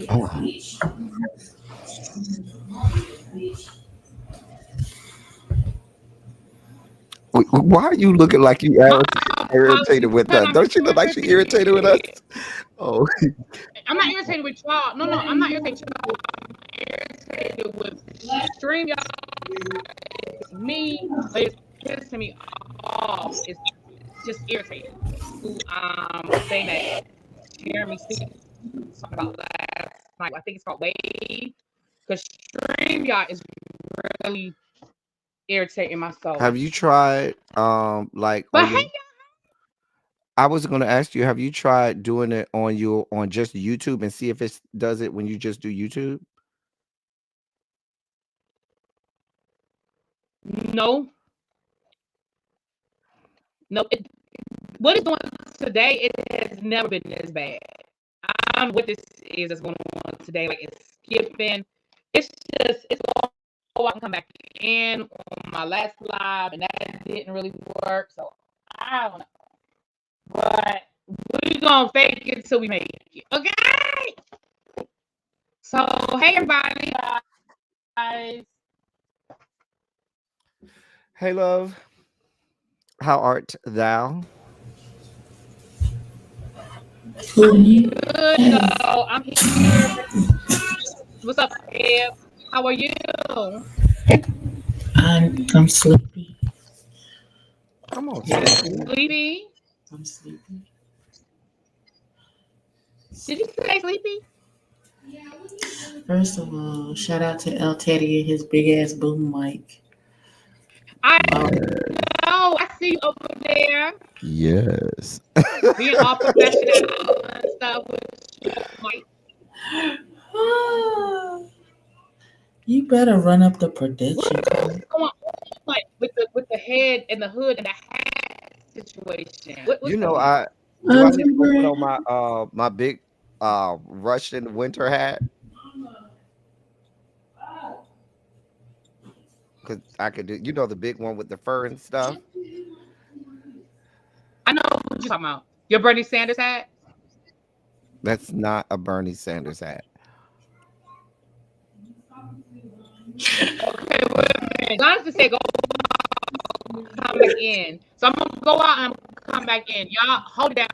Oh. Why are you looking like you My irritated apologies. with Because us? I'm Don't you look like she irritated with us? irritated. Oh, I'm not irritated with y'all. No, I'm not irritated with y'all. I'm irritated with stream y'all. It's me. It's pissing me off. It's just irritating. Who saying that Jeremy Stevens talking about last night. I think it's called Wave. Because stream y'all is really irritating my soul. have you tried like But on hey, your? I was going to ask you, have you tried doing it on just YouTube and see if it does it when you just do YouTube? no, what it's doing today, it has never been this bad. I don't know what this is that's going on today. Like it's skipping. It's going to come back in on my last live, and that didn't really work. So I don't know. But we're going to fake it till we make it. Okay? So, hey, everybody. Guys. Hey, love. How art thou? Good. So, I'm here. What's up, Eb? How are you? I'm sleepy. Come on, sleepy. Sleepy? I'm sleepy. Did you say sleepy? First of all, shout out to ElTeddy and his big ass boom mic. I know. I see you over there Yes. being all professional and stuff with your mic. You better run up the production. What's going on like, with the head and the hood and the hat situation? What's You know, going on? I need to go put on my my big Russian winter hat because I could do, the big one with the fur and stuff. I know what you're talking about. Your Bernie Sanders hat? That's not a Bernie Sanders hat. Okay, wait a minute. Jonathan said go come back in. So I'm gonna go out and come back in. Y'all hold it down.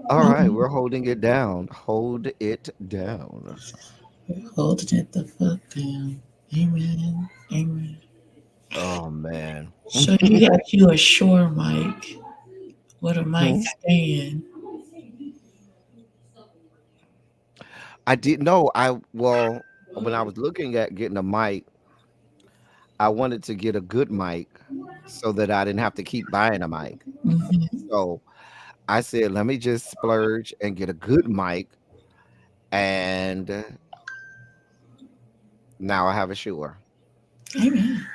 All right, we're holding it down. Hold it down. Hold it the fuck down. Amen. Amen. Oh man. So you got you a Shure mic with a mic stand. I didn't know. Well, when I was looking at getting a mic, I wanted to get a good mic so that I didn't have to keep buying a mic. Mm-hmm. So I said, let me just splurge and get a good mic. And now I have a Shure. Amen.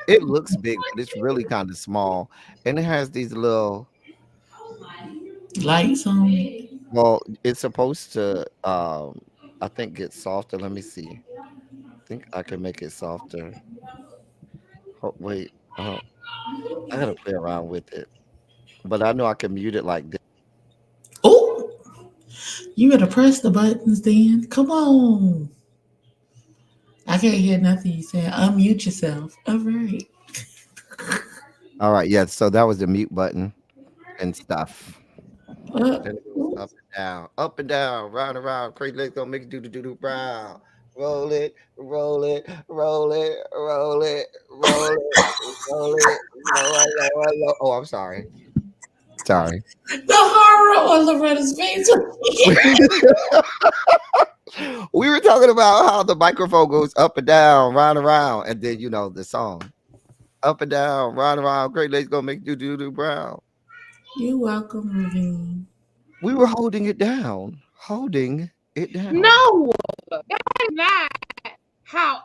It looks big, but it's really kind of small. And it has these little, Lights on it. well, it's supposed to, I think get softer. Let me see. I think I can make it softer. Wait, I gotta play around with it. But I know I can mute it like this. Oh, you better press the buttons then. Come on. I can't hear nothing you saying. Unmute yourself. All right. All right, yeah. So that was the mute button and stuff. Then it goes up and down, round and round. Crazy legs gonna make it do brown. Roll it, roll it, roll it, roll it, roll it, roll it. Oh, I'm sorry. Sorry. The horror on Loretta's face. We were talking about how the microphone goes up and down, round and round, and then the song. Up and down, round and round. Great legs gonna make you do brown. You're welcome, Ravine. We were holding it down. Holding it down. No, that is not how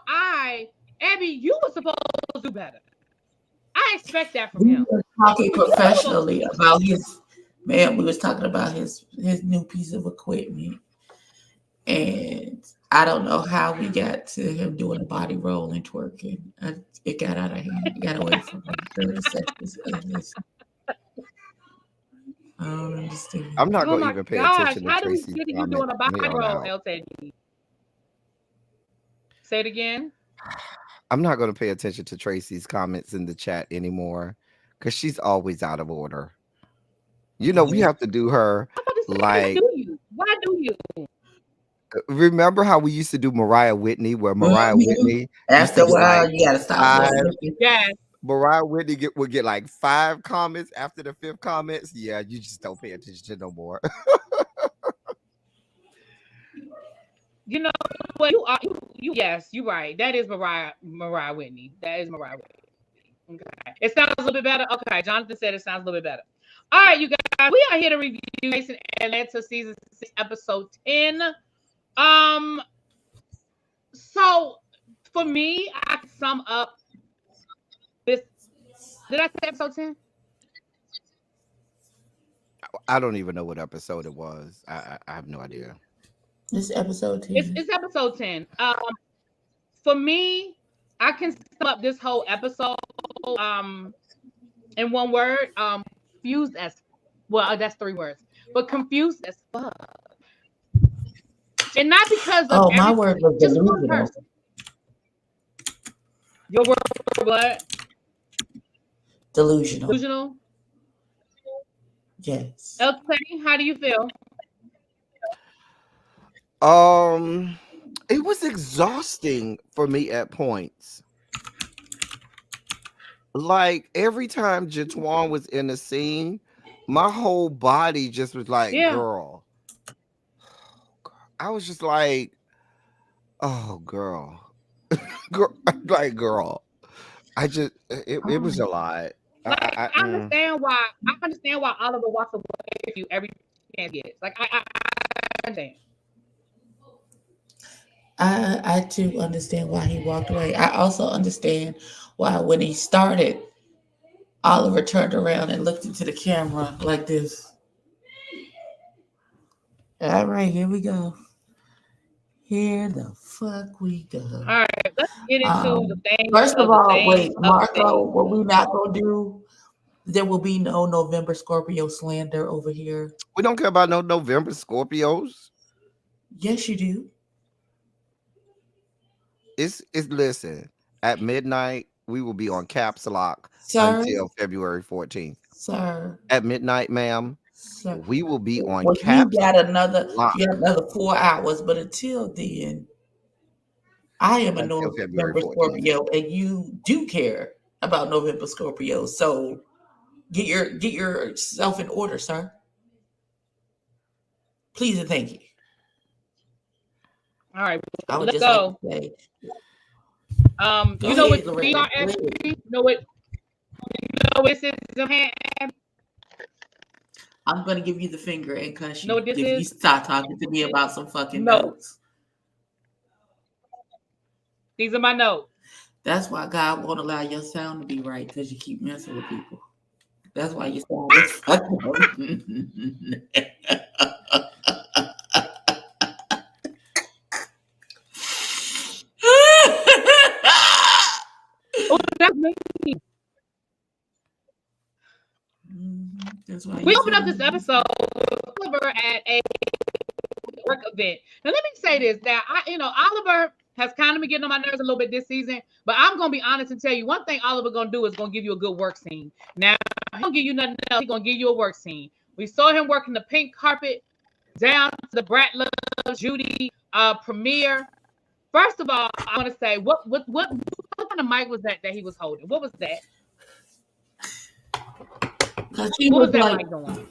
Abby, you were supposed to do better. I expect that from We him. were talking professionally about his man. We was talking about his new piece of equipment, and I don't know how we got to him doing a body roll and twerking. It got out of hand. It got away from me. 30 seconds of this. I don't understand. I'm not Oh gonna my even pay gosh. attention to How do we Tracy's get to you comment doing a from body here on roll, out. ElTeddy? Say it again. I'm not gonna pay attention to Tracy's comments in the chat anymore because she's always out of order. You know, we Yeah. have to do her I'm about to say, why like, do you? Why do you? remember how we used to do Mariah Whitney, where Mariah Mhm. Whitney used After to a get like while, you gotta stop five. looking. Yes. Mariah Whitney would get like 5 comments after the 5th comments. Yeah, you just don't pay attention to no more. You know what? You are you yes, you're right. That is Mariah Whitney. That is Mariah Whitney. Okay. It sounds a little bit better. Okay, Jonathan said it sounds a little bit better. All right, you guys, we are here to review Jason Atlanta season 6, episode 10. So for me, I can sum up this. Did I say episode 10? I don't even know what episode it was. I have no idea. This episode 10. It's episode 10. For me, I can sum up this whole episode in one word. Confused as well, that's 3 words. But confused as fuck. And not because of My word was just one delusional. person. Your word what? Delusional. Delusional. Yes. ElTeddy, how do you feel? It was exhausting for me at points. Like every time Jatuan was in a scene, my whole body just was like, Yeah. girl. I was just like, oh, girl. Like, girl. It was a lot. Like I understand why Oliver walks away with you every chance he gets. Like I understand. I too understand why he walked away. I also understand why when he started, Oliver turned around and looked into the camera like this. All right, here we go. Here the fuck we go. All right, let's get into the thing. First of all, wait, Marco, what we not gonna do? There will be no November Scorpio slander over here. We don't care about no November Scorpios. Yes, you do. It's listen, at midnight, we will be on Caps Lock until February 14th. Sir. At midnight, ma'am, Sir. we will be on Caps Lock. You got another 4 hours, but until then, I am a November Scorpio, and you do care about November Scorpio. So get yourself in order, sir. Please and thank you. All right, let's go. Like to say, you know what DRS? You know what this is? I'm gonna give you the finger and cuss you. No, if you start talking to me about some fucking notes. These are my notes. That's why God won't allow your sound to be right, because you keep messing with people. That's why you sound like fucking. Oh, that's me. That's why we opened up this episode at a work event. Now let me say this: that Oliver has kind of been getting on my nerves a little bit this season, but I'm gonna be honest and tell you one thing. Oliver gonna do is gonna give you a good work scene. Now he don't give you nothing else. He's gonna give you a work scene. We saw him working the pink carpet down to the Brat Loves Judy premiere. First of all, I want to say what kind of mic was that he was holding? What was that? What was that mic doing?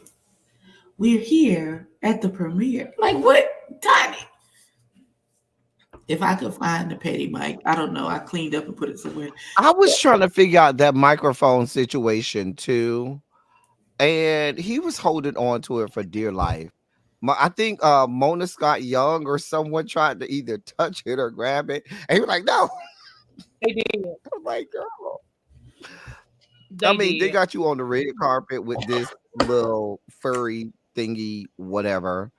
We're here at the premiere. Like what, Tiny? If I could find the petty mic, I don't know. I cleaned up and put it somewhere. I was trying to figure out that microphone situation too, and he was holding on to it for dear life. I think Mona Scott Young or someone tried to either touch it or grab it, and he was like, "No." They did. I'm like, girl. They got you on the red carpet with this little furry thingy, whatever.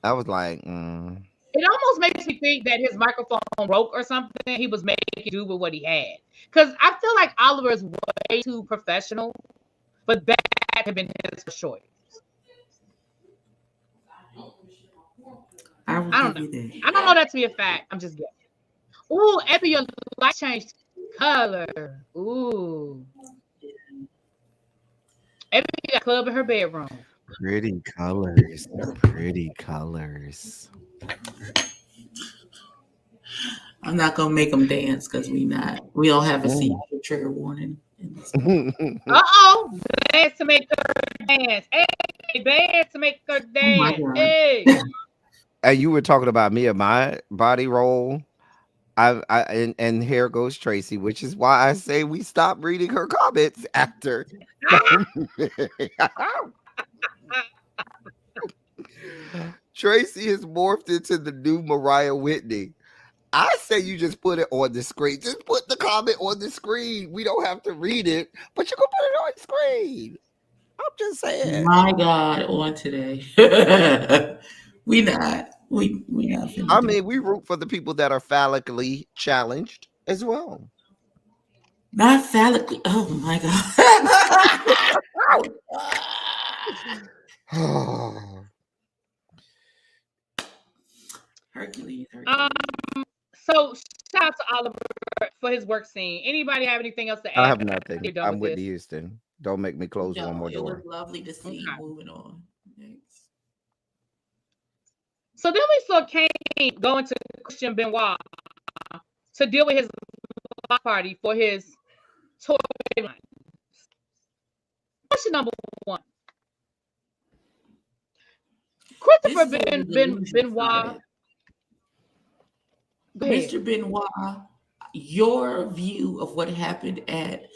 I was like, It almost makes me think that his microphone broke or something. He was making do with what he had. Because I feel like Oliver is way too professional, but that had been his choice. I will I don't give know. you that. I don't know that to be a fact. I'm just guessing. Ooh, Epi, your light changed color. Ooh. Epi got a club in her bedroom. Pretty colors. Pretty colors. I'm not gonna make them dance because we don't have a Mm. secret trigger warning in this. Uh-oh. Dance to make her dance. Hey, dance to make her Oh my dance. god. Hey. And you were talking about me and my body roll. And here goes Tracy, which is why I say we stop reading her comments after. Tracy has morphed into the new Mariah Whitney. I say you just put it on the screen. Just put the comment on the screen. We don't have to read it, but you can put it on the screen. I'm just saying. My God, on today. we not. We not finna I do. mean, we root for the people that are phallically challenged as well. Not phallically. Oh my God. Hercules. So shout out to Oliver for his work scene. Anybody have anything else to add? I have nothing. You're done I'm with Whitney this. Houston. Don't make me close one No, more it was door. lovely to see. Okay. Moving on. Next. So then we saw Kane going to Christian Benoit to deal with his block party for his toy line. Question number one. Christopher Benoit. Mr. Benoit, your view of what happened at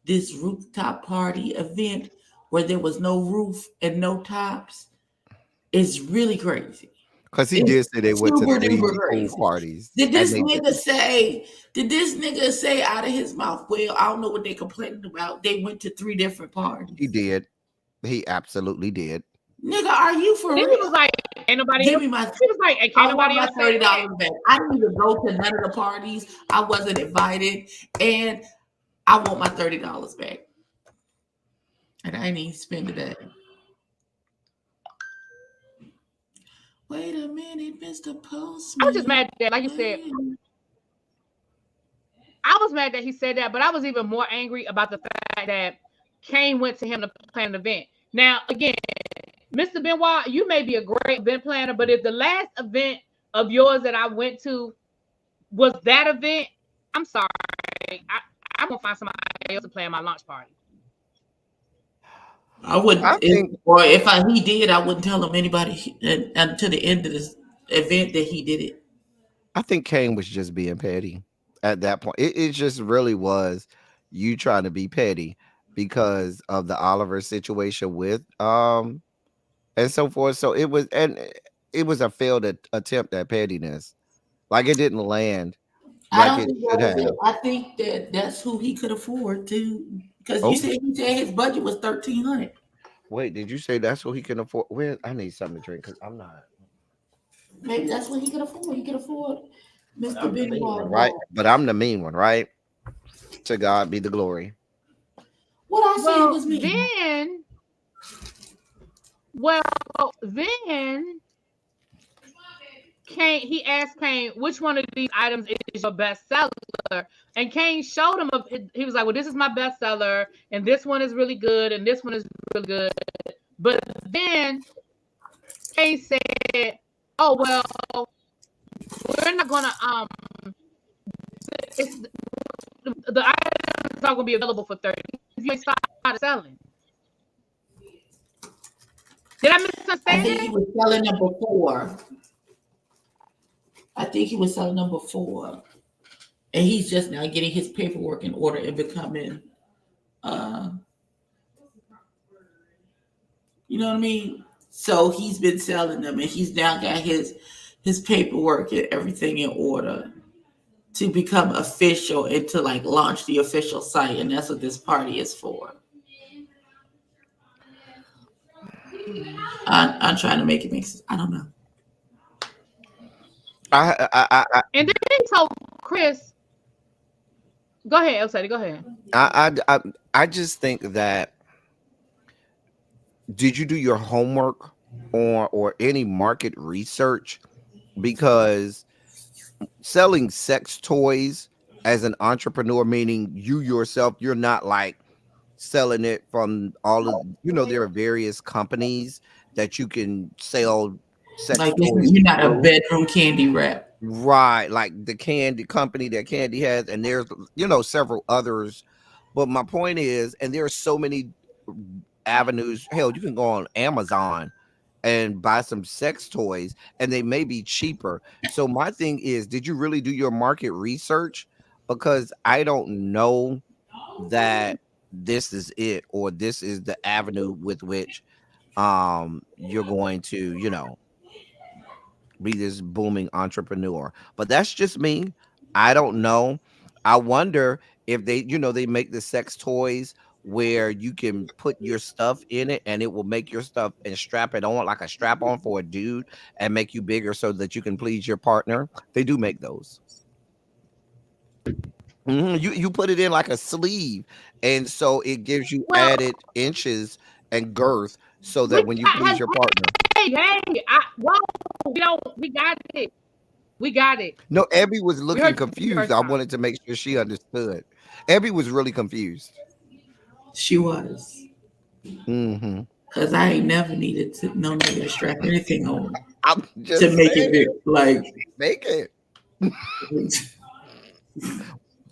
this rooftop party event where there was no roof and no tops is really crazy. Because he did say they went to Super 3 duper pool crazy. parties. Did this and they nigga say? Did this nigga say out of his mouth? Well, I don't know what they complaining about. They went to 3 different parties. He did. He absolutely did. Nigga, are you for Then real? he was like, "Ain't nobody." Give me my. He was like, "Ain't I want nobody my else say that." $30 back. I didn't even go to none of the parties. I wasn't invited, and I want my $30 back. And I ain't even spend it. Wait a minute, Mr. Postman. I was just mad that, like you said, I was mad that he said that, but I was even more angry about the fact that Kane went to him to plan an event. Now, again, Mr. Benoit, you may be a great event planner, but if the last event of yours that I went to was that event, I'm sorry. I'm going to find somebody else to plan my launch party. I wouldn't, if he did, I wouldn't tell him anybody until the end of this event that he did it. I think Kane was just being petty at that point. It just really was you trying to be petty because of the Oliver situation with and so forth. So it was a failed attempt at pettiness. Like it didn't land like it should have. I think that's who he could afford to, because you said his budget was $1,300. Wait, did you say that's who he can afford? Where I need something to drink because I'm not. Maybe that's what he could afford. He could afford Mr. Benoit, right? But I'm the mean one, right? To God be the glory. What I said was me. Then Kane, he asked Kane, which one of these items is your best seller? And Kane showed him, he was like, well, this is my best seller, and this one is really good, and this one is really good. But then Kane said, oh, well, we're not going to, the items are going to be available for $30 if you start selling. Did I misunderstand? I think he was selling them before. And he's just now getting his paperwork in order and becoming, you know what I mean? So he's been selling them, and he's now got his paperwork and everything in order to become official and to like launch the official site. And that's what this party is for. I'm trying to make it make sense. I don't know. And then he told Chris, go ahead, ElTeddy, go ahead. I just think that, did you do your homework or any market research because selling sex toys as an entrepreneur, meaning you yourself, you're not like selling it from all of, there are various companies that you can sell sex Like toys you're not a through. bedroom candy wrap. Right, like the candy company that Candy has, and there's several others. But my point is, and there are so many avenues. Hell, you can go on Amazon and buy some sex toys, and they may be cheaper. So my thing is, did you really do your market research? Because I don't know that this is it, or this is the avenue with which you're going to, be this booming entrepreneur. But that's just me. I don't know. I wonder if they make the sex toys where you can put your stuff in it and it will make your stuff and strap it on like a strap on for a dude and make you bigger so that you can please your partner. They do make those. You put it in like a sleeve, and so it gives you Well, added inches and girth so we that when you got, please your partner. whoa, we got it. We got it. No, Abby was We looking heard you confused. first I time. wanted to make sure she understood. Abby was really confused. She was. Hmm. Because I ain't never needed to no nigga to strap anything on I'm to just make it saying, big. Like, make it. because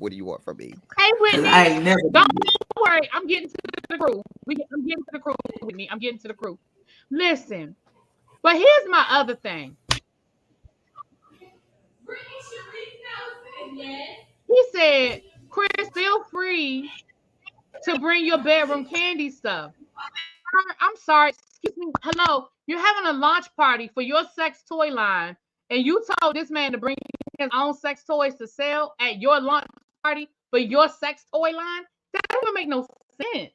What do you want from me? Hey, I Whitney, ain't never don't needed. worry. I'm getting to the crew. I'm getting to the crew, Whitney. I'm getting to the crew. Listen, but here's my other thing. He said, Chris, feel free to bring your bedroom candy stuff. I'm sorry, excuse me. Hello, you're having a launch party for your sex toy line, and you told this man to bring his own sex toys to sell at your launch party for your sex toy line? That don't make no sense.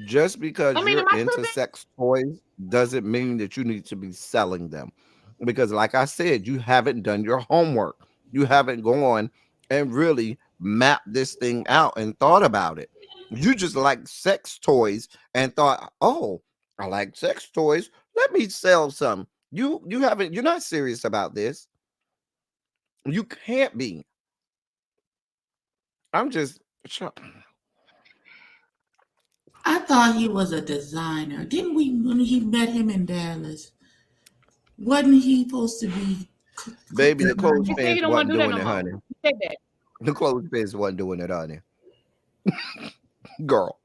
Just because I mean, you're am I into tripping? sex toys doesn't mean that you need to be selling them. Because, like I said, you haven't done your homework. You haven't gone and really mapped this thing out and thought about it. You just like sex toys and thought, oh, I like sex toys. Let me sell some. You haven't, you're not serious about this. You can't be. I'm just I thought he was a designer. Didn't we, when he met him in Dallas? Wasn't he supposed to be baby, the He said he clothespins don't want wasn't to do that doing no it, more. honey. He said that. The clothespins wasn't doing it, honey. Girl.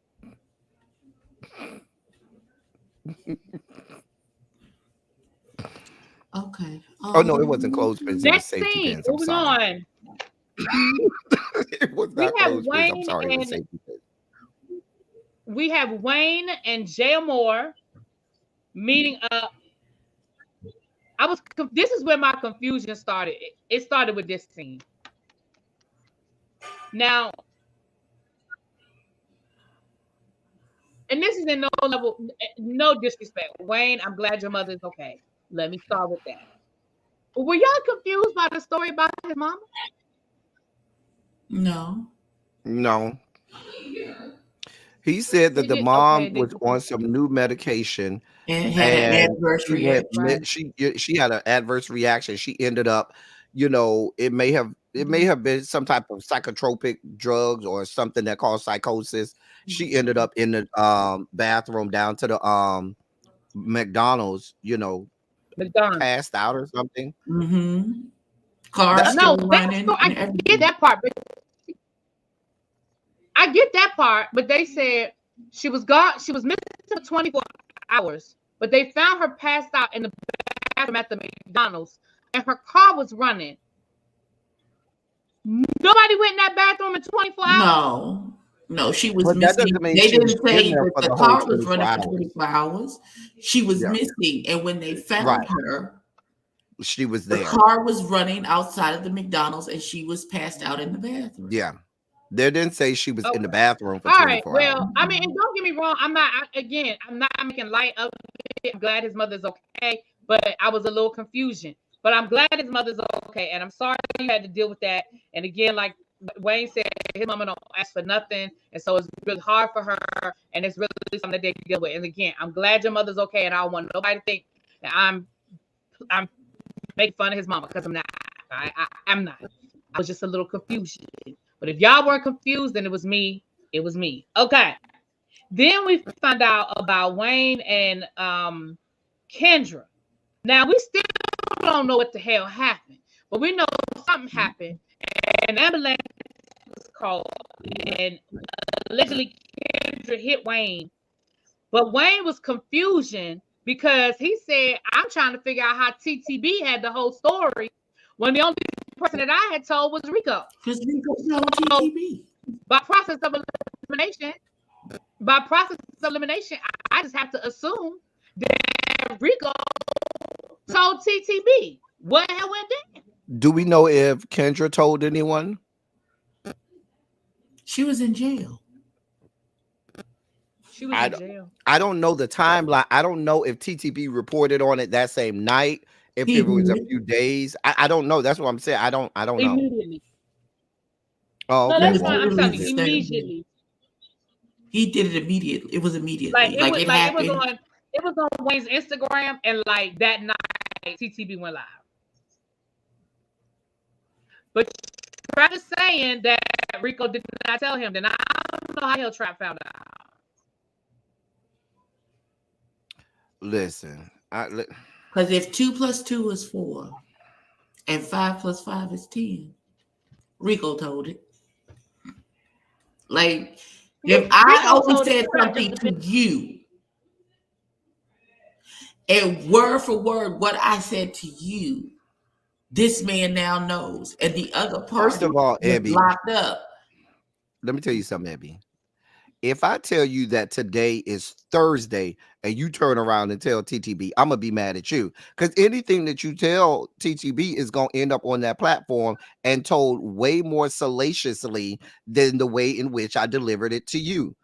Okay. Oh no, it wasn't clothespins, it was Next safety scene, pins. I'm moving sorry. on. It was We not have clothespins. I'm Wayne sorry, it was and safety pins. Jay Moore meeting up. This is where my confusion started. It started with this scene. Now, and this is in no level, no disrespect. Wayne, I'm glad your mother is okay. Let me start with that. But were y'all confused by the story about his mama? No. No. He said He that the did okay. mom was on some new medication And had an and adverse reaction. she had an adverse reaction. She ended up, it may have been some type of psychotropic drugs or something that caused psychosis. She ended up in the bathroom down to the McDonald's, McDonald. passed out or something. Mm-hmm. Car That's still No, that running story, I and get everything. that part, but I get that part, but they said she was gone. She was missing for 24 hours, but they found her passed out in the bathroom at the McDonald's, and her car was running. Nobody went in that bathroom in 24 hours. No. No, she was But that doesn't missing. mean They she was didn't in say there that for the the whole car was 24 running for hours. 24 hours. She was Yeah, missing. And when they found right. her, She was the there. car was running outside of the McDonald's and she was passed out in the bathroom. Yeah. They didn't say she was in the Okay. bathroom for All right. 24 hours. Well, I mean, and don't get me wrong. I'm not making light of it. I'm glad his mother's okay, but I was a little confusion. But I'm glad his mother's okay, and I'm sorry you had to deal with that. And again, like Wayne said his mama don't ask for nothing, and so it's really hard for her, and it's really something that they deal with. And again, I'm glad your mother's okay, and I don't want nobody to think that I'm making fun of his mama, because I'm not. I'm not. I was just a little confusion. But if y'all weren't confused, then it was me. It was me. Okay. Then we found out about Wayne and Kendra. Now we still don't know what the hell happened, but we know something happened. An ambulance was called, and allegedly Kendra hit Wayne. But Wayne was confusion because he said, "I'm trying to figure out how TTB had the whole story when the only person that I had told was Rico." Because Rico told TTB. By process of elimination, I just have to assume that Rico told TTB. What the hell went down? Do we know if Kendra told anyone? She was in jail. She was in jail. I don't know the timeline. I don't know if TTB reported on it that same night. If it was a few days, I don't know. That's what I'm saying. I don't know. Immediately. Oh, no, okay. that's fine. I'm telling you, immediately. He did it immediately. It was immediately. Like it happened. It was on Wayne's Instagram, and like that night, TTB went live. But Travis saying that Rico did not tell him, then I don't know how hell Trap found out. Listen, because if 2 + 2 is 4, and 5 + 5 is 10, Rico told it. Like, if I only said something to you, and word for word what I said to you, this man now knows, and the other part first of all, EBBIE, locked up. Let me tell you something, EBBIE. If I tell you that today is Thursday and you turn around and tell TTB, I'm gonna be mad at you, because anything that you tell TTB is gonna end up on that platform and told way more salaciously than the way in which I delivered it to you.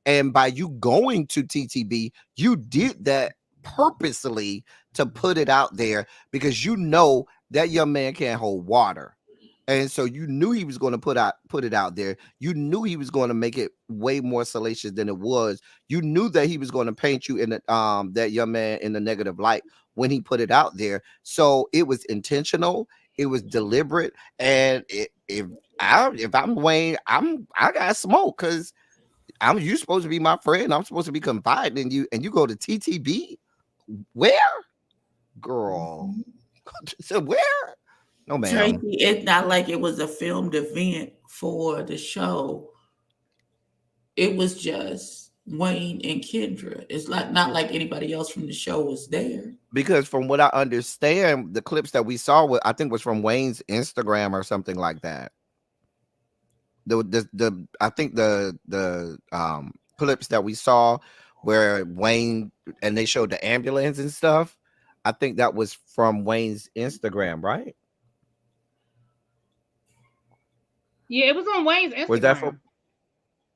And by you going to TTB, you did that purposely to put it out there because you know that young man can't hold water. And so you knew he was going to put it out there. You knew he was going to make it way more salacious than it was. You knew that he was going to paint you in the, that young man in the negative light when he put it out there. So it was intentional. It was deliberate. And if I'm Wayne, I got smoke, because you supposed to be my friend. I'm supposed to be confiding in you, and you go to TTB. Where, girl? So where? No, ma'am. Tracy, it's not like it was a filmed event for the show. It was just Wayne and Kendra. It's not like anybody else from the show was there. Because from what I understand, the clips that we saw, I think was from Wayne's Instagram or something like that. I think the clips that we saw where Wayne and they showed the ambulance and stuff, I think that was from Wayne's Instagram, right? Yeah, it was on Wayne's Instagram. Was that for?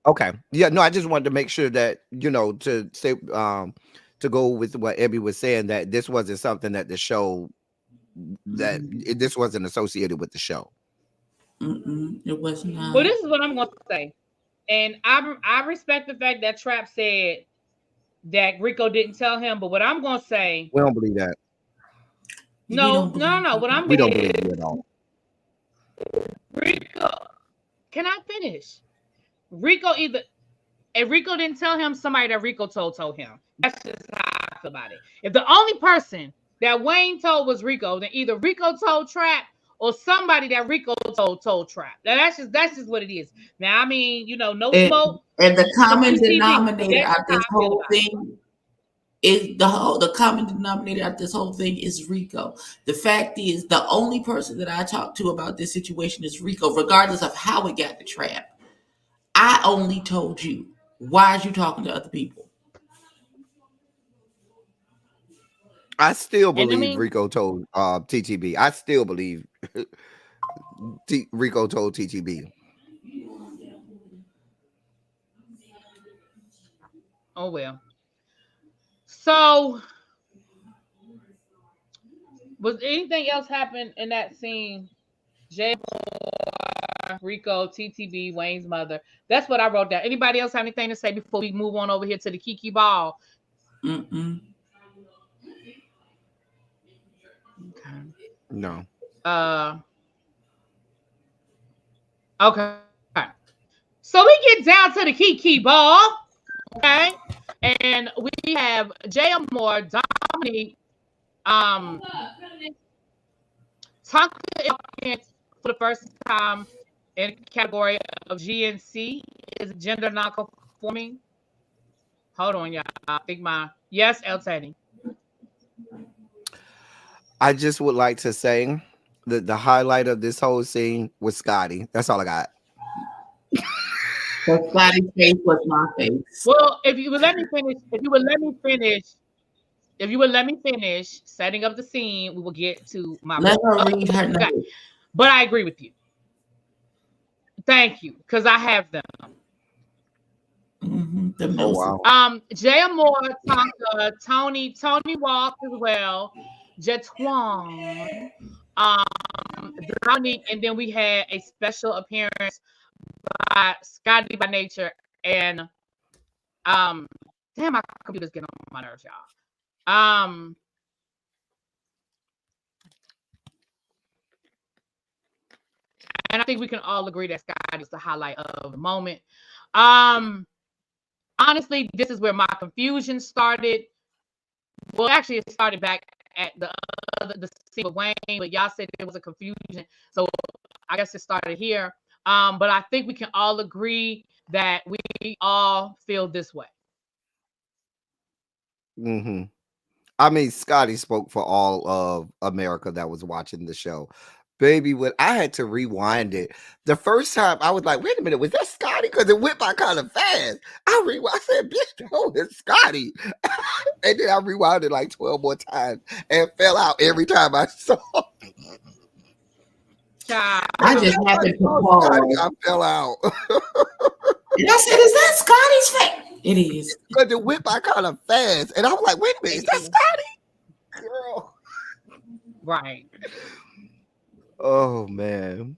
Okay. Yeah, no, I just wanted to make sure that, to say to go with what EBBIE was saying, that this wasn't something that the show this wasn't associated with the show. It was not. Well, this is what I'm going to say. And I respect the fact that Trap said that Rico didn't tell him, but what I'm going to say, we don't believe that. No. We don't believe it at all. Rico, can I finish? Rico didn't tell him, somebody that Rico told him. That's just how I feel about it. If the only person that Wayne told was Rico, then either Rico told Trap or somebody that Rico told Trap. Now that's just what it is. Now, I mean, no smoke. And the common denominator out this whole thing is the common denominator out this whole thing is Rico. The fact is, the only person that I talked to about this situation is Rico, regardless of how it got to Trap. I only told you. Why are you talking to other people? I still believe Rico told TTB. I still believe Rico told TTB. Oh, well. So, was anything else happen in that scene, Jay? Rico, TTB, Wayne's mother. That's what I wrote down. Anybody else have anything to say before we move on over here to the Kiki Ball? Mm-mm. Okay. No. Okay. So we get down to the Kiki Ball. Okay. And we have J.M. Moore, Dominique, Tonka for the first time in category of GNC is gender non-conforming. Hold on, y'all. I think yes, ElTeddy. I just would like to say that the highlight of this whole scene was Scotty. That's all I got. So Scotty's face was my face. Well, if you would let me finish setting up the scene, we will get to my. Let her read her notes. But I agree with you. Thank you, because I have them. Mm-hmm. Oh, wow. Jay Moore, Tonka, Tony Walk as well, Jetwan, Dominique, and then we had a special appearance by Scotty by Nature, and damn, my computer's getting on my nerves, y'all. And I think we can all agree that Scotty is the highlight of the moment. Honestly, this is where my confusion started. Well, actually, it started back at the scene with Wayne, but y'all said there was a confusion, so I guess it started here. But I think we can all agree that we all feel this way. Mm-hmm. I mean, Scotty spoke for all of America that was watching the show. Baby, when I had to rewind it, the first time I was like, wait a minute, was that Scotty? Because it went by kind of fast. I said, bitch, no, it's Scotty. And then I rewound it like 12 more times and fell out every time I saw it. I just happened to pause. I fell out. And I said, is that Scotty's face? It is. Because it went by kind of fast. And I was like, wait a minute, is that Scotty? Girl. Right. Oh, man.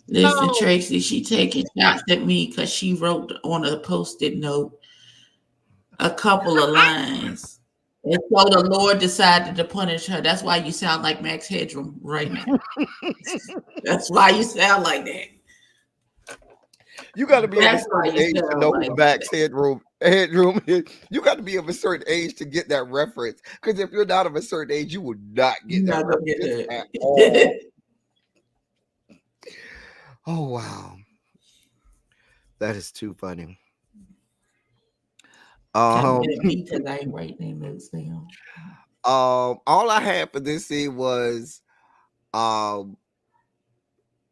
Listen, Tracy, she taking shots at me because she wrote on a Post-it note a couple of lines. And so the Lord decided to punish her. That's why you sound like Max Headroom right now. That's why you sound like that. You got to be of a certain age to know who Max Headroom is. You got to be of a certain age to get that reference. Because if you're not of a certain age, you will not get that reference at all. Oh, wow. That is too funny. Because I ain't writing their notes down. All I had for this scene was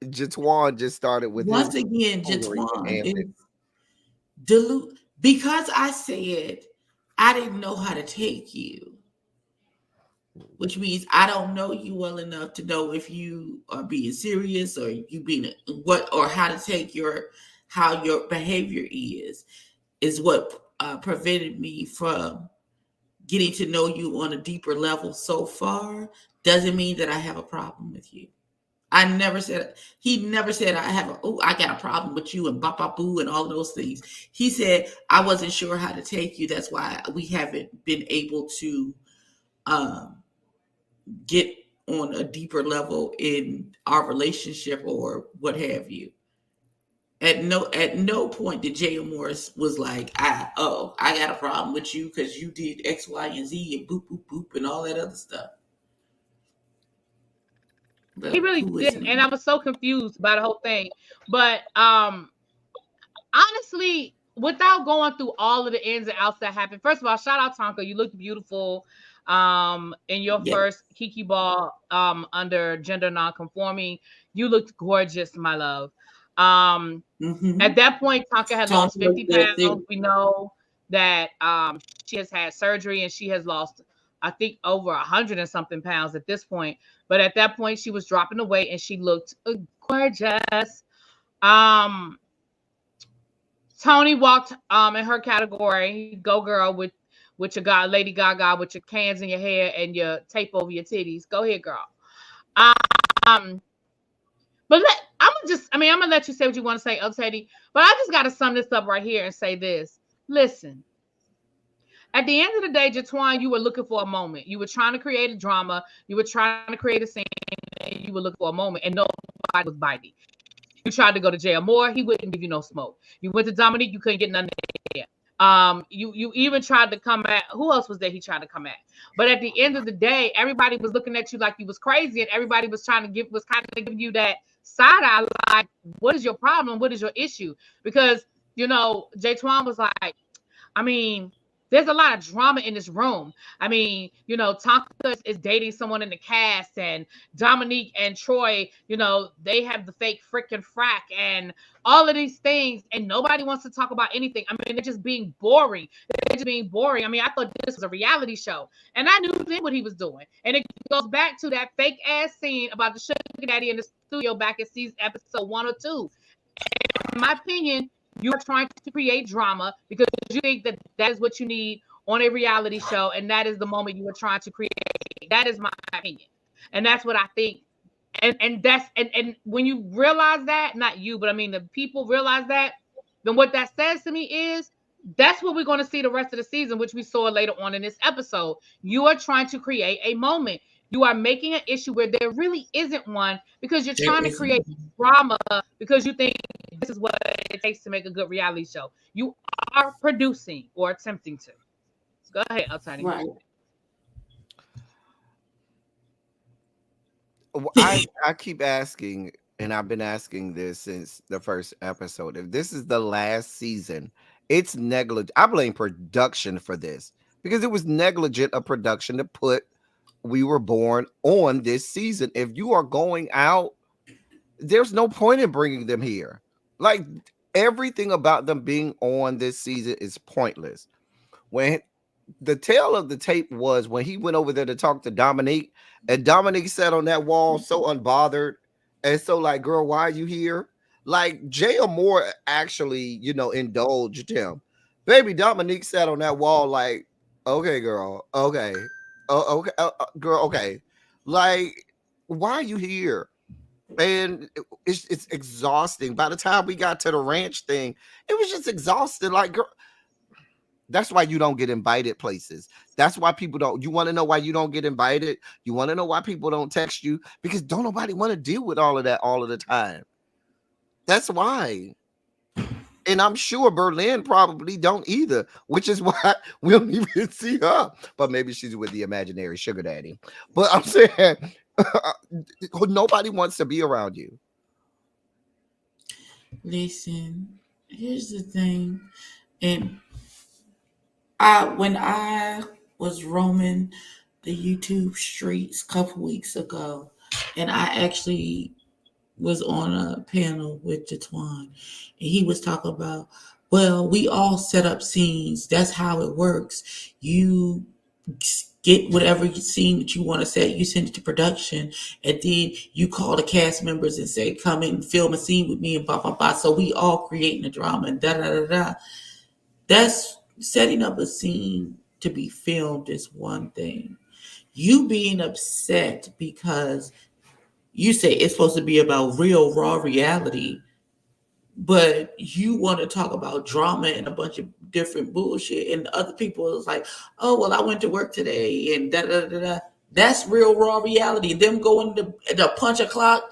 Jetwan just started with once again, Jetwan is because I said I didn't know how to take you, which means I don't know you well enough to know if you are being serious or you being what or how to take how your behavior is what prevented me from getting to know you on a deeper level so far. Doesn't mean that I have a problem with you. He never said I got a problem with you and boo and all of those things. He said I wasn't sure how to take you. That's why we haven't been able to get on a deeper level in our relationship or what have you. At no point did Jay Morris was like, I got a problem with you because you did X, Y, and Z and boop, boop, boop and all that other stuff. But he really didn't, and I was so confused by the whole thing. But honestly, without going through all of the ins and outs that happened, first of all, shout out Tonka. You looked beautiful in your first Kiki Ball under gender non-conforming. You looked gorgeous, my love. At that point, Tonka had lost 50 pounds. We know that she has had surgery and she has lost, I think, over 100 and something pounds at this point. But at that point, she was dropping the weight and she looked gorgeous. Tony walked in her category, go girl, with your Lady Gaga, with your cans in your hair and your tape over your titties. Go ahead, girl. But I I'm gonna let you say what you want to say, ElTeddy, but I just gotta sum this up right here and say this. Listen, at the end of the day, Jatwan, you were looking for a moment. You were trying to create a drama. You were trying to create a scene, and you were looking for a moment, and nobody was biting. You tried to go to jail more, he wouldn't give you no smoke. You went to Dominique, you couldn't get nothing there. You even tried to come at, who else was there he tried to come at? But at the end of the day, everybody was looking at you like you was crazy, and everybody was kind of giving you that side eye, like, what is your problem? What is your issue? Because, Jay Twan was like, I mean, there's a lot of drama in this room. I mean, Tonka is dating someone in the cast, and Dominique and Troy, they have the fake freaking frack and all of these things, and nobody wants to talk about anything. I mean, they're just being boring. I mean, I thought this was a reality show, and I knew then what he was doing. And it goes back to that fake ass scene about the sugar daddy in the studio back in season episode 1 or 2. In my opinion, you are trying to create drama because you think that is what you need on a reality show, and that is the moment you are trying to create. That is my opinion, and that's what I think. And when you realize that, not you, but I mean the people realize that, then what that says to me is that's what we're going to see the rest of the season, which we saw later on in this episode. You are trying to create a moment. You are making an issue where there really isn't one because you're trying to create drama because you think this is what it takes to make a good reality show. You are producing or attempting to. Go ahead, ElTeddy. Right. I keep asking, and I've been asking this since the first episode. If this is the last season, it's negligent. I blame production for this because it was negligent of production to put We Were Born on this season. If you are going out, there's no point in bringing them here. Like, everything about them being on this season is pointless. When the tail of the tape was when he went over there to talk to Dominique, and Dominique sat on that wall so unbothered and so like, girl, why are you here? Like, Jay Moore actually, indulged him. Baby, Dominique sat on that wall like, okay, girl, okay, okay, girl, okay. Like, why are you here? And it's exhausting. By the time we got to the ranch thing, it was just exhausting. Like, girl, that's why you don't get invited places. That's why people don't. You want to know why you don't get invited? You want to know why people don't text you? Because don't nobody want to deal with all of that all of the time. That's why. And I'm sure Berlin probably don't either, which is why we don't even see her. But maybe she's with the imaginary sugar daddy. But I'm saying nobody wants to be around you. Listen, here's the thing. And when I was roaming the YouTube streets a couple weeks ago, and I actually was on a panel with Jatwan, and he was talking about, well, we all set up scenes. That's how it works. You get whatever scene that you want to set, you send it to production, and then you call the cast members and say, come and film a scene with me and blah, blah, blah. So we all creating a drama and da, da, da, da. That's setting up a scene to be filmed is one thing. You being upset because you say it's supposed to be about real, raw reality, but you want to talk about drama and a bunch of different bullshit, and other people is like, oh, well, I went to work today, and da da da da. That's real, raw reality. Them going to the punch o'clock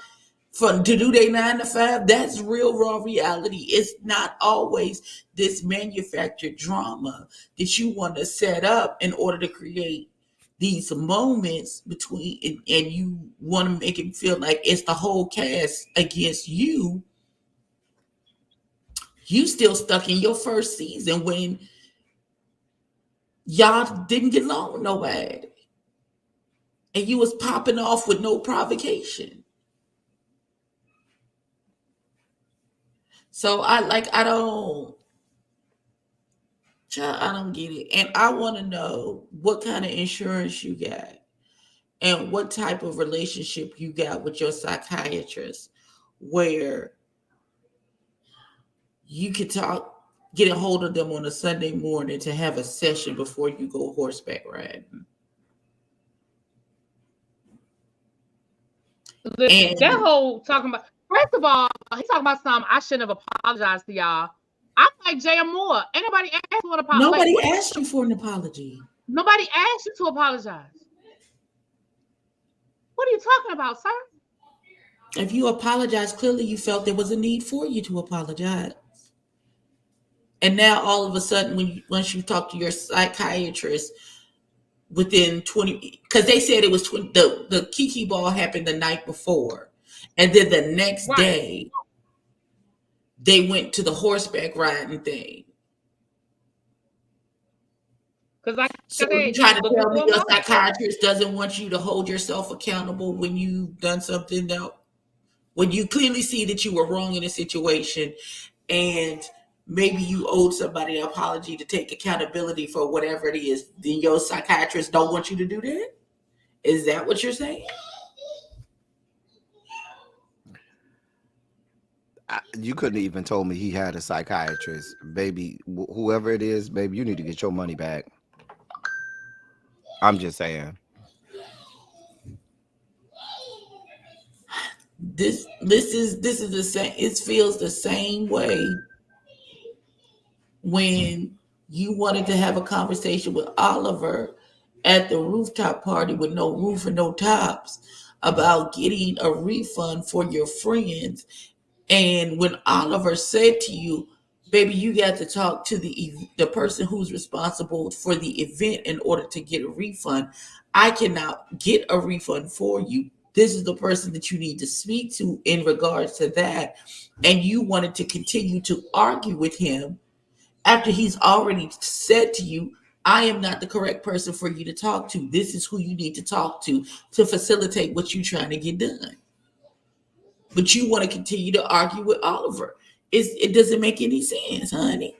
to do their 9 to 5, that's real, raw reality. It's not always this manufactured drama that you want to set up in order to create these moments between, and you want to make it feel like it's the whole cast against you. You still stuck in your first season when y'all didn't get along with nobody, and you was popping off with no provocation. So I don't get it. And I want to know what kind of insurance you got and what type of relationship you got with your psychiatrist where you could get a hold of them on a Sunday morning to have a session before you go horseback riding. Listen, that whole talking about, First of all, he's talking about something I shouldn't have apologized to y'all. I'm like J.M. Moore. Ain't nobody asked for an apology. Nobody asked you for an apology. Nobody asked you to apologize. What are you talking about, sir? If you apologize, clearly you felt there was a need for you to apologize. And now all of a sudden, once you talk to your psychiatrist within 20, because they said it was 20, the Kiki ball happened the night before. And then the next day, they went to the horseback riding thing. So you trying to tell me your psychiatrist doesn't want you to hold yourself accountable when you've done something that, when you clearly see that you were wrong in a situation and maybe you owed somebody an apology to take accountability for whatever it is, then your psychiatrist don't want you to do that? Is that what you're saying? You couldn't even told me he had a psychiatrist. Baby, whoever it is, baby, you need to get your money back. I'm just saying. This is the same. It feels the same way when you wanted to have a conversation with Oliver at the rooftop party with no roof and no tops about getting a refund for your friends. And when Oliver said to you, baby, you got to talk to the person who's responsible for the event in order to get a refund. I cannot get a refund for you. This is the person that you need to speak to in regards to that. And you wanted to continue to argue with him after he's already said to you, I am not the correct person for you to talk to. This is who you need to talk to facilitate what you're trying to get done. But you want to continue to argue with Oliver. It doesn't make any sense, honey.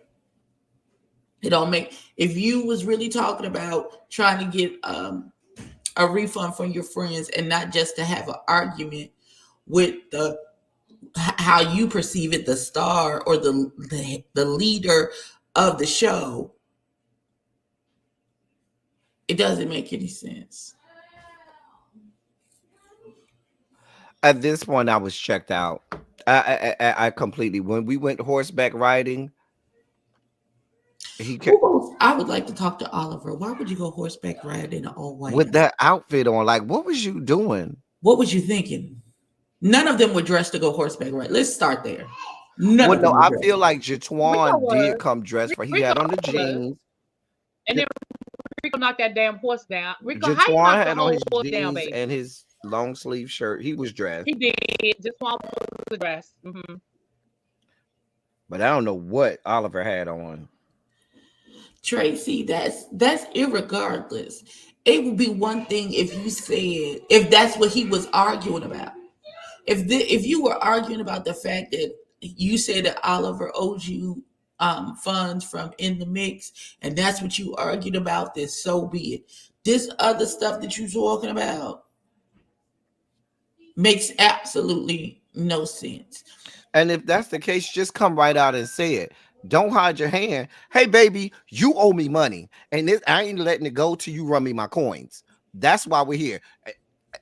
It don't make. If you was really talking about trying to get a refund from your friends and not just to have an argument with the how you perceive it, the star or the leader of the show, it doesn't make any sense. At this point, I was checked out. I completely, when we went horseback riding, I would like to talk to Oliver. Why would you go horseback riding in all white with that outfit on? Like, what was you doing? What was you thinking? None of them were dressed to go horseback riding. Let's start there. No, I feel like Jatwan did come dressed for. He had on the jeans, and then Rico knocked that damn horse down. Rico, Jatwan had on his jeans and his long sleeve shirt. He was dressed. He did. Jatwan was dressed. Mm-hmm. But I don't know what Oliver had on. Tracy, that's irregardless. It would be one thing if you said, if that's what he was arguing about. If you were arguing about the fact that you said that Oliver owed you funds from In the Mix, and that's what you argued about, then so be it. This other stuff that you're talking about makes absolutely no sense. And if that's the case, just come right out and say it. Don't hide your hand. Hey, baby, you owe me money, and I ain't letting it go till you run me my coins. That's why we're here.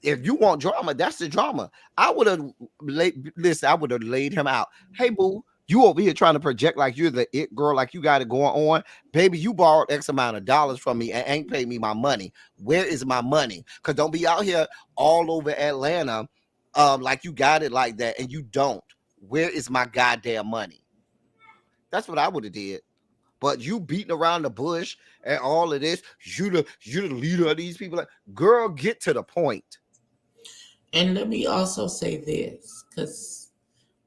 If you want drama, that's the drama. I would have laid him out. Hey, boo, you over here trying to project like you're the it girl, like you got it going on. Baby, you borrowed X amount of dollars from me and ain't paid me my money. Where is my money? Because don't be out here all over Atlanta like you got it like that, and you don't. Where is my goddamn money? That's what I would have did. But you beating around the bush and all of this, you're the leader of these people. Like, girl, get to the point. And let me also say this, because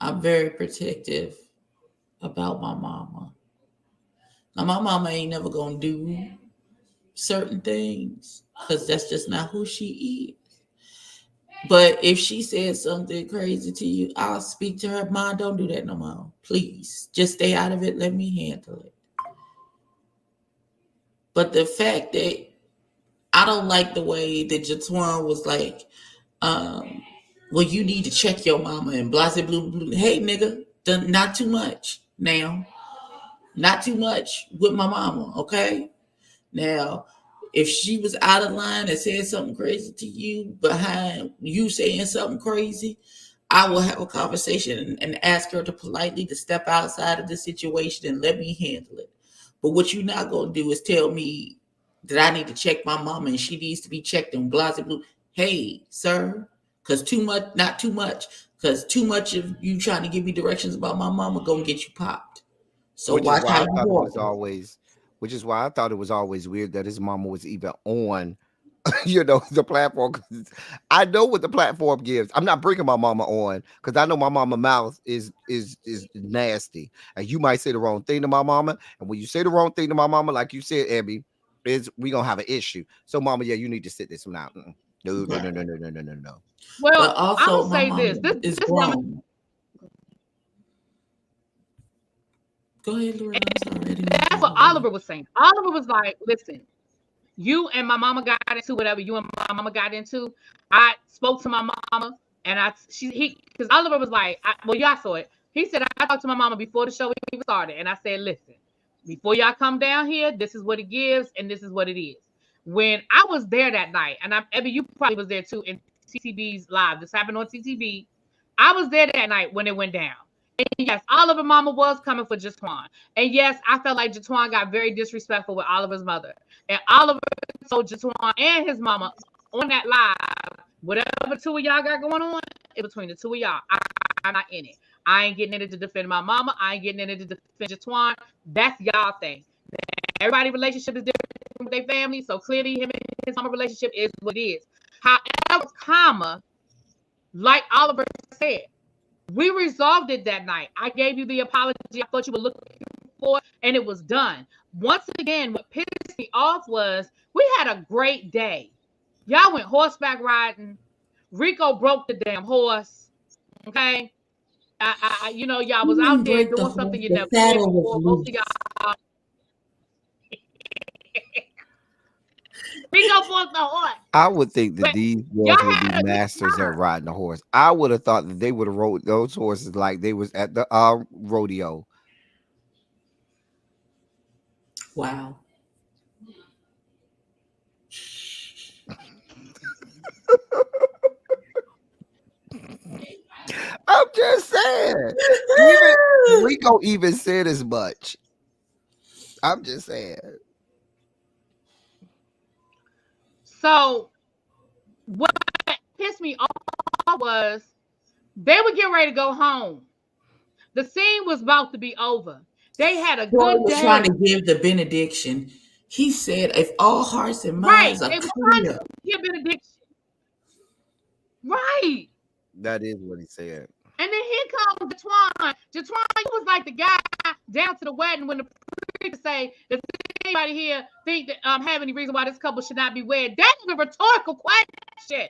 I'm very protective about my mama. Now, my mama ain't never gonna do certain things because that's just not who she is. But if she said something crazy to you, I'll speak to her. Mom, don't do that no more. Please, just stay out of it. Let me handle it. But the fact that I don't like the way that Jatwan was like, well, you need to check your mama and blah, blah, blah, blah. Hey, nigga, not too much now. Not too much with my mama, okay? Now, if she was out of line and said something crazy to you behind you saying something crazy, I will have a conversation and ask her to politely to step outside of the situation and let me handle it. But what you're not going to do is tell me that I need to check my mama and she needs to be checked on Blase Blue. Hey, sir, because too much, not too much, because too much of you trying to give me directions about my mama going to get you popped. So Which is watch why how I you thought it walk. was always, which is why I thought it was always weird that his mama was even on, you know, the platform. 'Cause I know what the platform gives. I'm not bringing my mama on because I know my mama mouth is nasty, and you might say the wrong thing to my mama. And when you say the wrong thing to my mama, like you said, Abby, is we gonna have an issue. So, mama, yeah, you need to sit this one out. No, no, no, Right. no, no, no, no, no, no. Well, But I'm also, gonna my say mama this. is This woman, grown. Go ahead, Loretta. I'm sorry. I didn't mean to that's talk what over you. Oliver was saying. Oliver was like, listen, you and my mama got into whatever you and my mama got into. I spoke to my mama and because Oliver was like, well, y'all saw it. He said, I talked to my mama before the show even started. And I said, listen, before y'all come down here, this is what it gives and this is what it is. When I was there that night, and Abby, you probably was there too in TTB's live. This happened on TTB. I was there that night when it went down. And yes, Oliver mama was coming for Jatwan. And yes, I felt like Jatwan got very disrespectful with Oliver's mother. And Oliver told Jatwan and his mama on that live, whatever two of y'all got going on, it's between the two of y'all. I'm not in it. I ain't getting in it to defend my mama. I ain't getting in it to defend Jatwan. That's y'all thing. Everybody's relationship is different with their family. So clearly him and his mama relationship is what it is. However, like Oliver said, we resolved it that night. I gave you the apology I thought you were looking for, and it was done. Once again, what pissed me off was we had a great day. Y'all went horseback riding. Rico broke the damn horse. Okay. You know, y'all was You out didn't there break the doing horse. something you The never did saddle was before. Most of loose. y'all. Rico broke the horse. I would think that But these y'all girls would be had a good masters at time. riding a horse. I would have thought that they would have rode those horses like they was at the rodeo. Wow. I'm just saying. Even Rico even said as much. I'm just saying. So what pissed me off was they were getting ready to go home. The scene was about to be over. They had a Paul good was trying to day. give the benediction. He said, if all hearts and Right. minds are They were trying clear. to give benediction. Right. That is what he said. And then here comes Jatwan. Jatwan was like the guy down to the wedding when the preacher say, does anybody here think that have any reason why this couple should not be wed? That's a rhetorical question.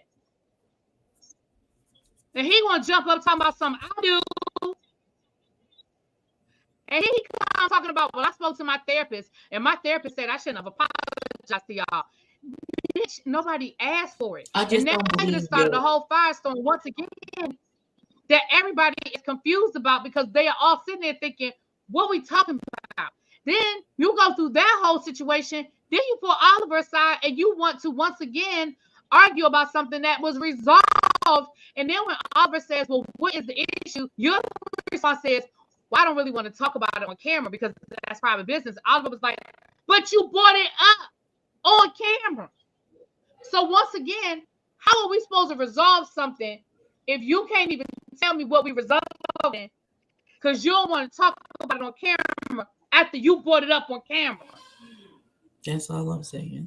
And he want to jump up talking about something I do. And he comes talking about, well, I spoke to my therapist, and my therapist said I shouldn't have apologized to y'all. Bitch, nobody asked for it. I And just now don't it believe started a whole firestorm once again that everybody is confused about because they are all sitting there thinking, what are we talking about? Then you go through that whole situation. Then you pull Oliver aside and you want to once again argue about something that was resolved. And then when Oliver says, well, what is the issue? Your response says, well, I don't really want to talk about it on camera because that's private business. Oliver was like, but you brought it up on camera. So once again, how are we supposed to resolve something if you can't even tell me what we resolved in because you don't want to talk about it on camera after you brought it up on camera? That's all I'm saying.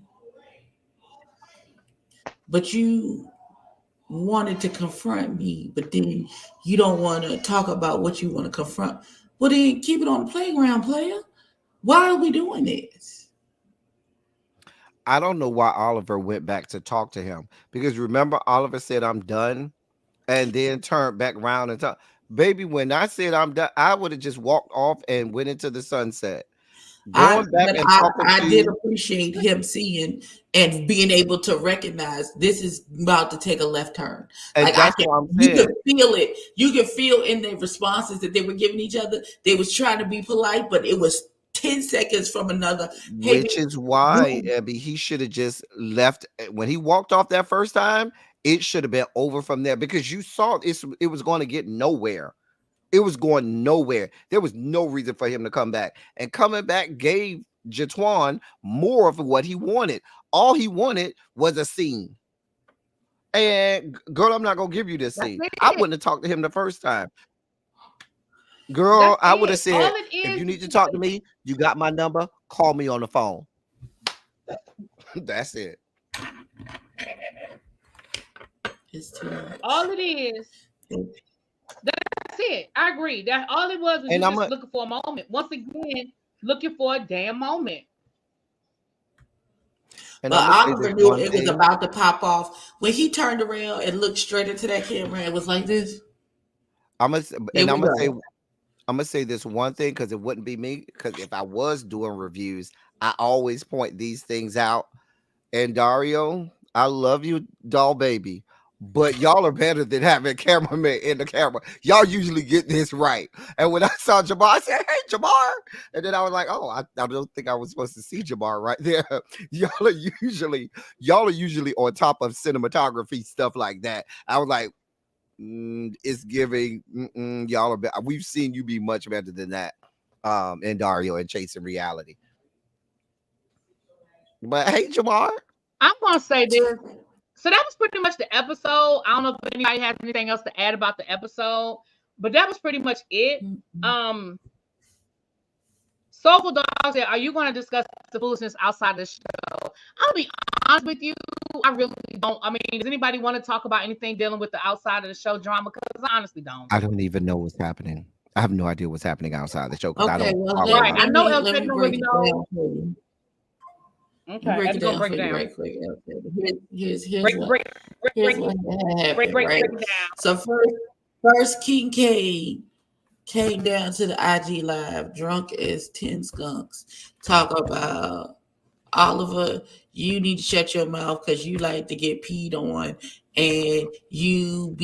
But you wanted to confront me, but then you don't want to talk about what you want to confront. Well, then keep it on the playground, player. Why are we doing this? I don't know why Oliver went back to talk to him because remember Oliver said I'm done and then turned back around and talk. Baby, when I said I'm done, I would have just walked off and went into the sunset. Going back and talking I to did you, appreciate him seeing and being able to recognize this is about to take a left turn. and Like I that's can, what I'm you saying. could feel it. You could feel in the responses that they were giving each other. They was trying to be polite, but it was 10 seconds from another. Hey, Which is why, Abby, he should have just left when he walked off that first time. it should have been over from there because you saw it was going to get nowhere. It was going nowhere. There was no reason for him to come back. And coming back gave Jatwan more of what he wanted. All he wanted was a scene. And girl, I'm not gonna give you this scene. I wouldn't have talked to him the first time. Girl, I would have said, if you need to talk to me, you got my number, call me on the phone. That's it. It's too much. All it is. That's it. I agree. That all it was you just looking for a moment. Once again, looking for a damn moment. And but Oliver knew it was about to pop off when he turned around and looked straight into that camera. It was like this. I'm gonna say this one thing because it wouldn't be me. Because if I was doing reviews, I always point these things out. And Dario, I love you, doll baby. But y'all are better than having cameramen in the camera. Y'all usually get this right. And when I saw Jamar, I said, "Hey, Jamar," and then I was like, "Oh, I don't think I was supposed to see Jamar right there." Y'all are usually on top of cinematography stuff like that. I was like, "It's giving." Y'all are better. We've seen you be much better than that, and Dario and Chasing Reality. But hey, Jamar, I'm gonna say this. So that was pretty much the episode. I don't know if anybody has anything else to add about the episode, but that was pretty much it. Soulful Dog said, "Are you going to discuss the foolishness outside the show?" I'll be honest with you, I really don't. I mean, does anybody want to talk about anything dealing with the outside of the show drama? Because I honestly don't. I don't even know what's happening. I have no idea what's happening outside the show because I don't. Right, I know ElTeddy don't really know. Okay, break it down for you right quick. Here's what happened, right? So first King K came down to the IG live drunk as 10 skunks. Talk about Oliver, you need to shut your mouth because you like to get peed on and you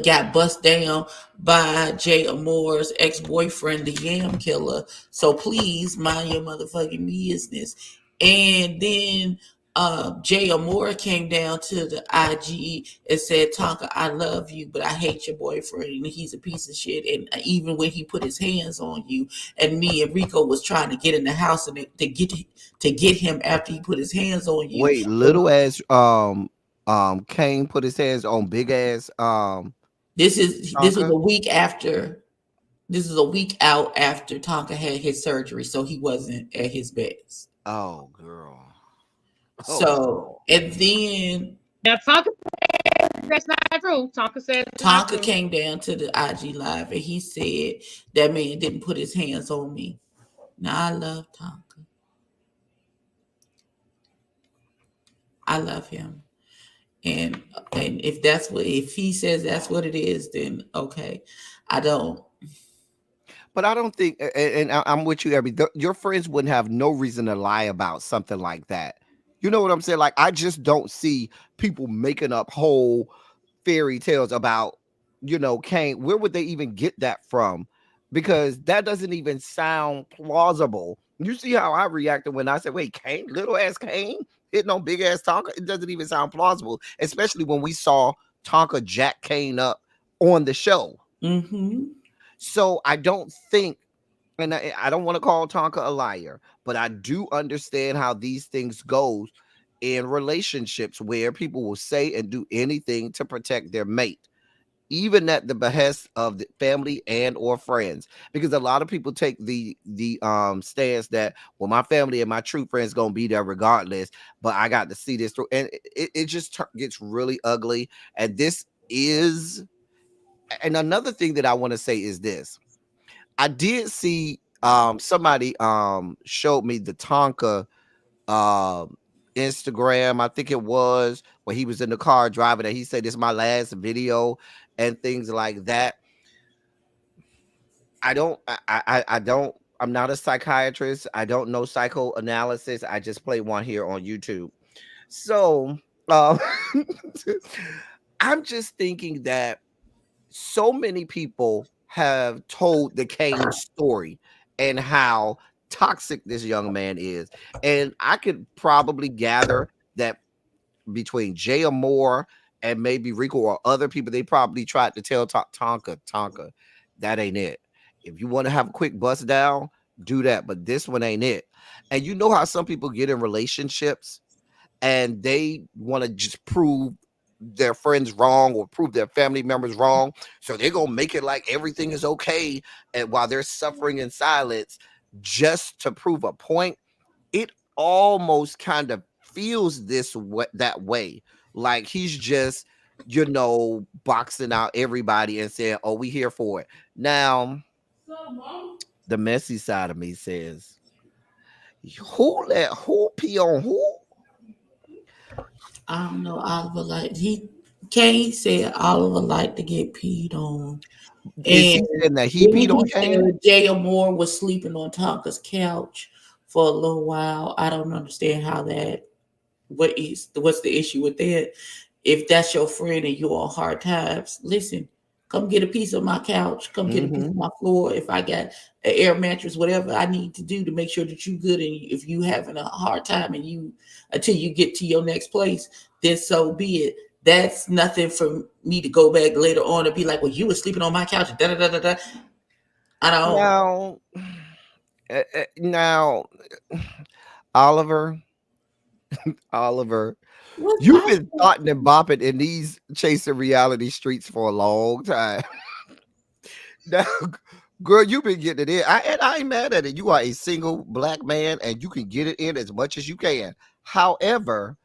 got bust down by Jay Amore's ex-boyfriend, the Yam Killer. So please mind your motherfucking business. And then Jay Amore came down to the IG and said, "Tonka, I love you, but I hate your boyfriend and he's a piece of shit. And even when he put his hands on you, and me and Rico was trying to get in the house and to get him after he put his hands on you." Wait, little ass Kane put his hands on big ass This was a week after. This is a week out after Tonka had his surgery, so he wasn't at his best. Oh, girl. So and then now Tonka said that's not true. Tonka said Tonka came down to the IG live and he said that man didn't put his hands on me. Now I love Tonka. I love him. And if he says that's what it is, then okay. I don't. But I don't think, and I'm with you, Abby. Your friends wouldn't have no reason to lie about something like that. You know what I'm saying? Like, I just don't see people making up whole fairy tales about, Kane. Where would they even get that from? Because that doesn't even sound plausible. You see how I reacted when I said, "Wait, Kane, little ass Kane hitting on big ass Tonka"? It doesn't even sound plausible, especially when we saw Tonka jack Kane up on the show. So I don't think, and I don't want to call Tonka a liar, but I do understand how these things go in relationships where people will say and do anything to protect their mate, even at the behest of the family and or friends, because a lot of people take the stance that, well, my family and my true friends gonna be there regardless, but I got to see this through, and it just gets really ugly. And another thing that I want to say is this: I did see somebody showed me the Tonka Instagram, I think it was, where he was in the car driving and he said, "This is my last video," and things like that. I'm not a psychiatrist. I don't know psychoanalysis. I just play one here on YouTube. So I'm just thinking that so many people have told the Kane story and how toxic this young man is. And I could probably gather that between Jay Moore and maybe Rico or other people. They probably tried to tell Tonka, that ain't it. If you want to have a quick bust down, do that. But this one ain't it. And you know how some people get in relationships and they want to just prove their friends wrong or prove their family members wrong. So they're going to make it like everything is okay. And while they're suffering in silence just to prove a point, it almost kind of feels that way. Like he's just, boxing out everybody and saying, oh, we here for it. Now, the messy side of me says, who pee on who? I don't know. Oliver Kane said Oliver liked to get peed on. Is he saying that he peed on Kane? Jay Moore was sleeping on Tonka's couch for a little while. I don't understand how that. What's the issue with that? If that's your friend and you're on hard times, listen. Come get a piece of my couch. Come get a piece of my floor. If I got an air mattress, whatever I need to do to make sure that you're good. And if you having a hard time and until you get to your next place, then so be it. That's nothing for me to go back later on and be like, well, you were sleeping on my couch. Da, da, da, da, da. I don't. Now, Oliver, you've been thoughting and bopping in these chasing reality streets for a long time. Now, girl, you've been getting it in. I ain't mad at it. You are a single black man and you can get it in as much as you can. However,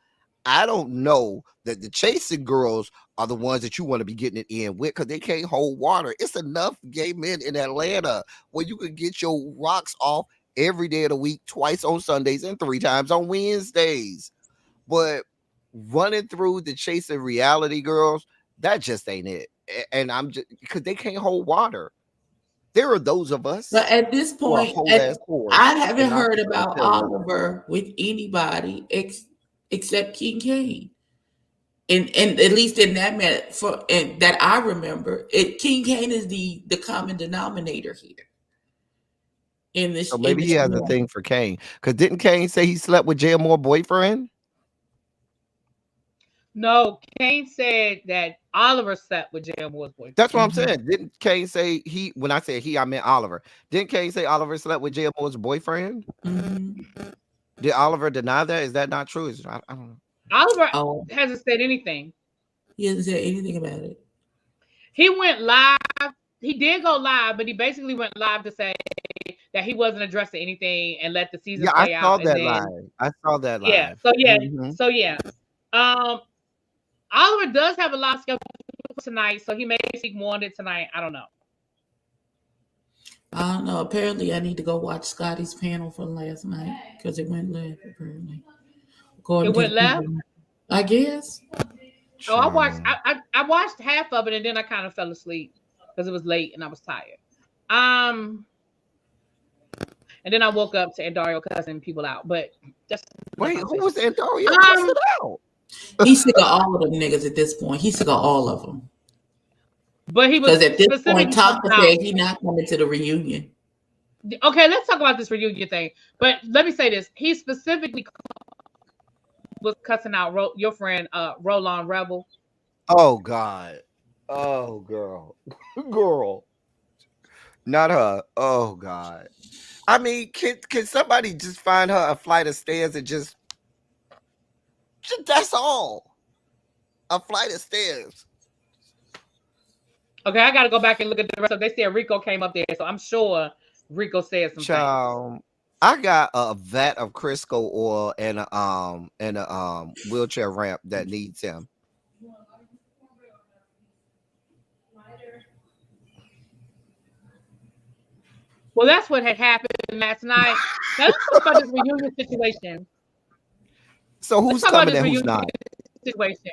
I don't know that the chasing girls are the ones that you want to be getting it in with because they can't hold water. It's enough gay men in Atlanta where you can get your rocks off every day of the week, twice on Sundays and 3 times on Wednesdays. But running through the chasing reality girls, that just ain't it. And I'm just because they can't hold water. There are those of us. But at this point, I haven't heard about Oliver with anybody except King Kane. And at least in that matter, that I remember, King Kane is the common denominator here. In this, so maybe he has a thing for Kane. Because didn't Kane say he slept with Jay Moore's boyfriend? No, Kane said that Oliver slept with Jay Moore's boyfriend. That's what I'm saying. Didn't Kane say he? When I said he, I meant Oliver. Didn't Kane say Oliver slept with Jay Moore's boyfriend? Did Oliver deny that? Is that not true? I don't know. Oliver hasn't said anything. He hasn't said anything about it. He went live. He did go live, but he basically went live to say that he wasn't addressing anything and let the season play out. I saw that live. Yeah. So yeah. Oliver does have a lot scheduled for tonight, so he may speak more on it tonight. I don't know. I don't know. Apparently, I need to go watch Scotty's panel from last night because it went live. Apparently, it went left. I guess. Oh, I watched half of it and then I kind of fell asleep because it was late and I was tired. And then I woke up to Andario cussing people out. But wait, who was Andario cussing out? He's sick of all of them niggas at this point. He's sick of all of them. But he was because at this point, Tonka said he's not coming to the reunion. Okay, let's talk about this reunion thing. But let me say this: he specifically was cussing out your friend Roland Rebel. Oh God! Oh girl, not her. Oh God! I mean, can somebody just find her a flight of stairs and just that's all? A flight of stairs. Okay, I got to go back and look at the rest of. They said Rico came up there, so I'm sure Rico said some things. I got a vat of Crisco oil and a wheelchair ramp that needs him. Well, that's what had happened last night. Now let's talk about this reunion situation. So who's coming and who's not? Situation.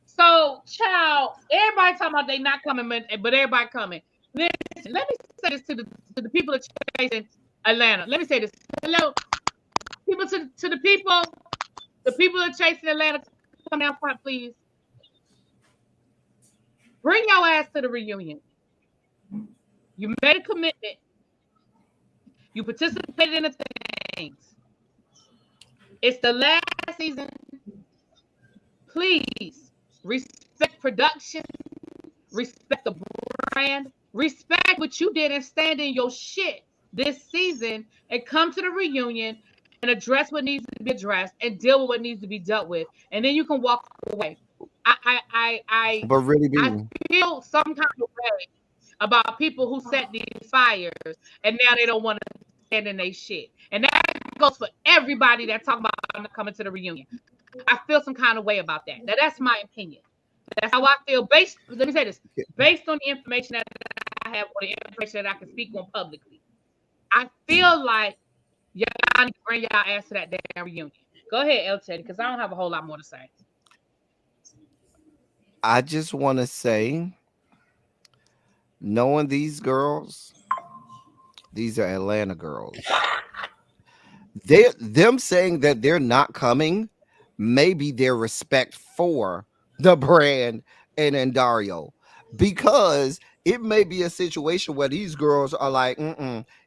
So, child, everybody talking about they not coming, but everybody coming. Listen, let me say this to the people of chasing Atlanta. Let me say this. Hello, people to the people of chasing Atlanta, come down front, please. Bring your ass to the reunion. You made a commitment. You participated in the things. It's the last season. please respect production, respect the brand, respect what you did, and stand in your shit this season and come to the reunion and address what needs to be addressed and deal with what needs to be dealt with, and then you can walk away. But really, I be feel some kind of way about people who set these fires and now they don't want to stand in their shit. And that goes for everybody that talk about coming to the reunion. I feel some kind of way about that. Now that's my opinion. That's how I feel based. Let me say this: based on the information that I have, or the information that I can speak on publicly, I feel like y'all need to bring y'all ass to that damn reunion. Go ahead, ElTeddy, because I don't have a whole lot more to say. I just want to say, knowing these girls, these are Atlanta girls. Them saying that they're not coming, maybe their respect for the brand and Dario, because it may be a situation where these girls are like,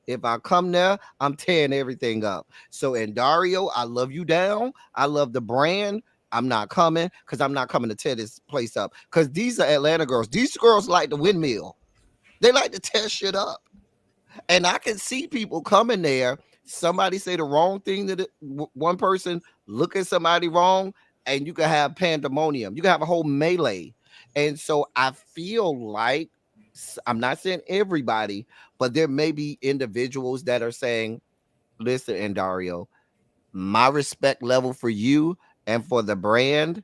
if I come there, I'm tearing everything up. So, and Dario, I love you down. I love the brand. I'm not coming because I'm not coming to tear this place up. Because these are Atlanta girls. These girls like the windmill. They like to tear shit up. And I can see people coming there. Somebody say the wrong thing to one person, look at somebody wrong, and you can have pandemonium. You can have a whole melee. And so I feel like, I'm not saying everybody, but there may be individuals that are saying, listen, Andario, my respect level for you and for the brand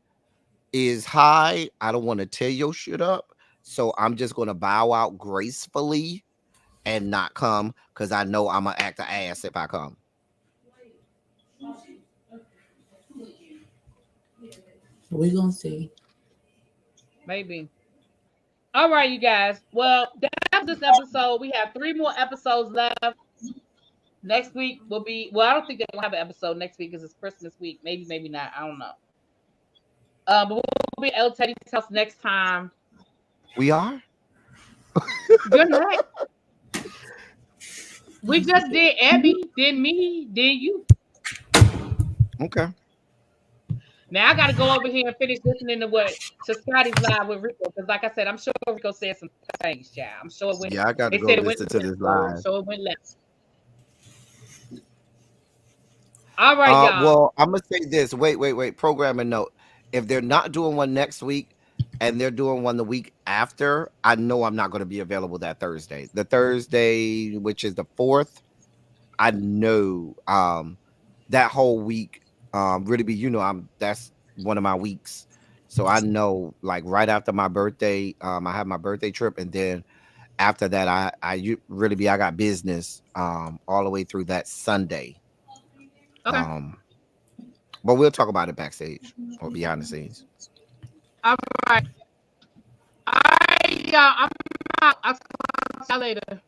is high. I don't want to tear your shit up. So I'm just going to bow out gracefully and not come because I know I'm gonna act an ass if I come. We're gonna see. Maybe. All right, you guys. Well, that's this episode. We have 3 more episodes left. Next week will be, well, I don't think they're gonna have an episode next week because it's Christmas week. Maybe, maybe not. I don't know. But we'll be at ElTeddy's house next time. We are? You're not. We just did EBBIE, then me, then you. Okay. Now I gotta go over here and finish listening to Scotty's live with Rico, because like I said, I'm sure Rico said some things, child. I'm sure it went. Yeah, I got to They go said it went listen to left, this live. so it went left. All right, y'all. Well, I'm gonna say this. Wait. Programming note. If they're not doing one next week and they're doing one the week after, I know I'm not going to be available that Thursday. The Thursday, which is the 4th, I know that whole week, really be, that's one of my weeks. So I know, like, right after my birthday, I have my birthday trip, and then after that, I got business all the way through that Sunday. Okay. But we'll talk about it backstage or behind the scenes. All right. All right, y'all. I'm out. I'll talk to y'all later.